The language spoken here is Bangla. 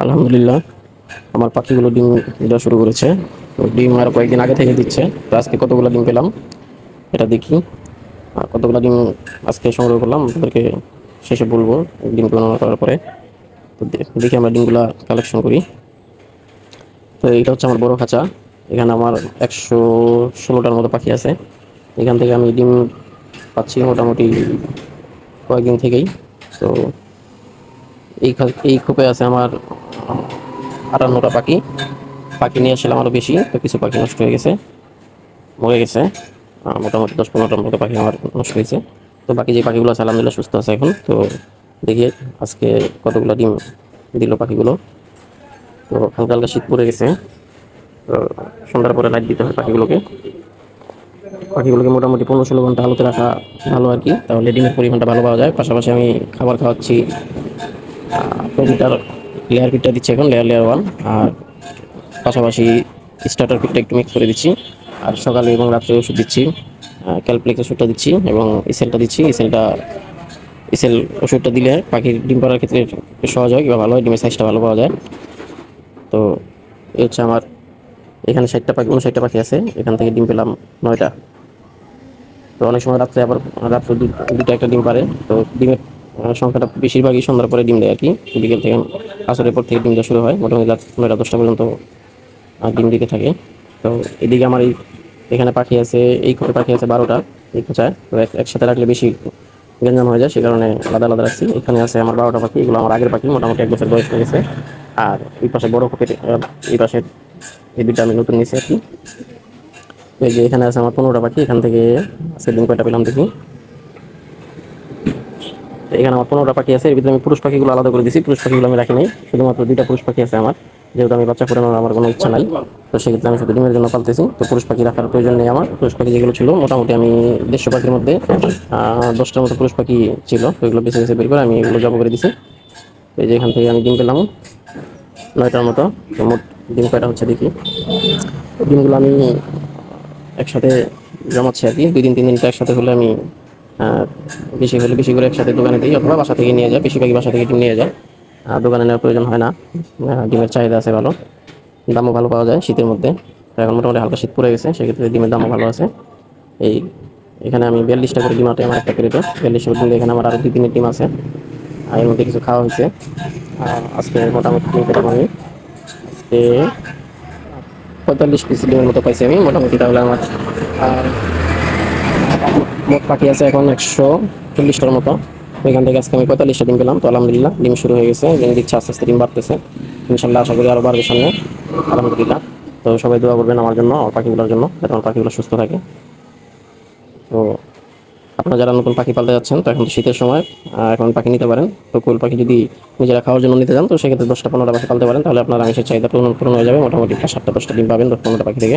আলহামদুলিল্লাহ, আমার পাখিগুলো ডিম দেওয়া শুরু করেছে। তো ডিম আর কয়েকদিন আগে থেকে দিচ্ছে। তো আজকে কতগুলো ডিম পেলাম এটা দেখি। আর কতগুলো ডিম আজকে সংগ্রহ করলাম তাদেরকে শেষে বলবো ডিম গণনা করার পরে। তো দেখি আমরা ডিমগুলা কালেকশন করি। তো এইটা হচ্ছে আমার বড় খাঁচা। এখানে আমার 116টার মতো পাখি আছে। এখান থেকে আমি ডিম পাচ্ছি মোটামুটি কয়েকদিন থেকেই। তো এই খোপে আছে আমার 58টা পাখি। পাখি নিয়ে আসলে আরও বেশি, তো কিছু পাখি নষ্ট হয়ে গেছে, মরে গেছে। মোটামুটি 10-15টার মতো পাখি আমার নষ্ট হয়েছে। তো বাকি যে পাখিগুলো আছে আলহামদুলিল্লাহ সুস্থ আছে এখন। তো দেখি আজকে কতগুলো ডিম দিল পাখিগুলো। তো হালকা হালকা শীত পড়ে গেছে। তো সন্ধ্যার পরে লাইট দিতে হয় পাখিগুলোকে। পাখিগুলোকে মোটামুটি 15-16 ঘন্টা আলোতে রাখা ভালো আর কি, তাহলে ডিমের পরিমাণটা ভালো পাওয়া যায়। পাশাপাশি আমি খাবার খাওয়াচ্ছি, প্রতিটার লেয়ার ফিডটা দিচ্ছি এখন, লেয়ার লেয়ার ওয়ান। আর পাশাপাশি স্টার্টার ফিডটা একটু মিক্স করে দিচ্ছি। আর সকালে এবং রাত্রে ওষুধ দিচ্ছি, ক্যালপ্লেক্স ওষুধটা দিচ্ছি এবং ইসেলটা দিচ্ছি। ইসেল ওষুধটা দিলে পাখির ডিম পাড়ার ক্ষেত্রে সহজ হয় বা ভালো হয়, ডিমের সাইজটা ভালো পাওয়া যায়। তো এই হচ্ছে আমার এখানে 60টা পাখি 59টা পাখি আছে। এখান থেকে ডিম পেলাম 9টা। তো অনেক সময় রাত্রে আবার রাত্রে দুটো একটা ডিম পারে। তো ডিমের সংখ্যাটা বেশিরভাগই সন্ধ্যার পরে ডিম দেয় আর কি। বিকেল থেকে আসরের পর থেকে ডিম দেওয়া শুরু হয়, মোটামুটি রাত 9টা-10টা পর্যন্ত ডিম দিতে থাকে। তো এদিকে আমার এখানে পাখি আছে, এই খোপে পাখি আছে 12টা এই খোঁচায়। তো একসাথে রাখলে বেশি গ্যাঞ্জাম হয়ে যায়, সে কারণে আলাদা আলাদা রাখছি। এখানে আছে আমার 12টা পাখি, এগুলো আমার আগের পাখি, মোটামুটি 1 বছর বয়স হয়ে গেছে। আর এই পাশে বড় খোপের এই পাশে এই দুইটা আমি নতুন নিয়েছি আর কি। এই যে এখানে আছে আমার 15টা পাখি। এখান থেকে আজকে ডিম কয়টা পেলাম দেখি। এখানে আমার 15টা পাখি আছে। এর ভিতরে আমি পুরুষ পাখিগুলো আলাদা করে দিয়েছি, পুরুষ পাখিগুলো আমি রাখি নাই। শুধুমাত্র 2টা পুরুষ পাখি আছে আমার, যেহেতু আমি বাচ্চা ফোটানোর আমার কোনো ইচ্ছা নাই। তো সেক্ষেত্রে আমি শুধু ডিমের জন্য পালতেছি। তো পুরুষ পাখি রাখার প্রয়োজন নেই আমার। পুরুষ পাখি যেগুলো ছিল মোটামুটি আমি 150 পাখির মধ্যে 10টার মতো পুরুষ পাখি ছিল। তো এগুলো বেছে বেছে বের করে আমি এগুলো জব করে দিছি। এই যে এখান থেকে আমি ডিম পেলাম 9টার মতো। তো মোট ডিম কয়টা হচ্ছে দেখি। ডিমগুলো আমি একসাথে জমাচ্ছি আর কি। 2 দিন 3 দিনটা একসাথে হলে আমি বেশি হলে বেশি করে একসাথে দোকানে দিই, অথবা বাসা থেকে নিয়ে যায়। বেশিরভাগই বাসা থেকে ডিম নিয়ে যায়, দোকানে নেওয়ার প্রয়োজন হয় না। ডিমের চাহিদা আছে ভালো, দামও ভালো পাওয়া যায় শীতের মধ্যে। তো এখন মোটামুটি হালকা শীত পড়ে গেছে, সেক্ষেত্রে ডিমের দামও ভালো আছে। এই এখানে আমি 42টা করে ডিম আটে আমার একটা ক্রেটে। 42টা করে ডিম দিয়ে এখানে আমার আরও 2-3 ডিম আছে। আর এর মধ্যে কিছু খাওয়া হয়েছে। আজকে মোটামুটি ডিম পেলাম আমি আজকে 45 পিস ডিমের মতো পাইছি আমি মোটামুটি। তাহলে আমার মোট পাখি আছে এখন 140টার মতো। ওইখান থেকে আজকে আমি 45টা ডিম পেলাম। তো আলহামদুলিল্লাহ ডিম শুরু হয়ে গেছে, ডিম দিচ্ছে আস্তে আস্তে, ডিম বাড়তেছে। ইনশাল্লাহ আশা করি আরও বাড়বে সামনে, আলহামদুলিল্লাহ। তো সবাই দোয়া করবেন আমার জন্য, আমার পাখিগুলোর জন্য, যাতে আমার পাখিগুলো সুস্থ থাকে। তো আপনারা যারা নতুন পাখি পালতে যাচ্ছেন, তো এখন তো শীতের সময়, এখন পাখি নিতে পারেন। তো কোয়েল পাখি যদি নিজেরা খাওয়ার জন্য নিতে যান, তো সেক্ষেত্রে 10টা-15টা পাখি পালতে পারেন। তাহলে আপনার আমিষের চাহিদা পূরণ হয়ে যাবে। মোটামুটি 7টা-10টা ডিম পাবেন 10-15টা পাখি থেকে।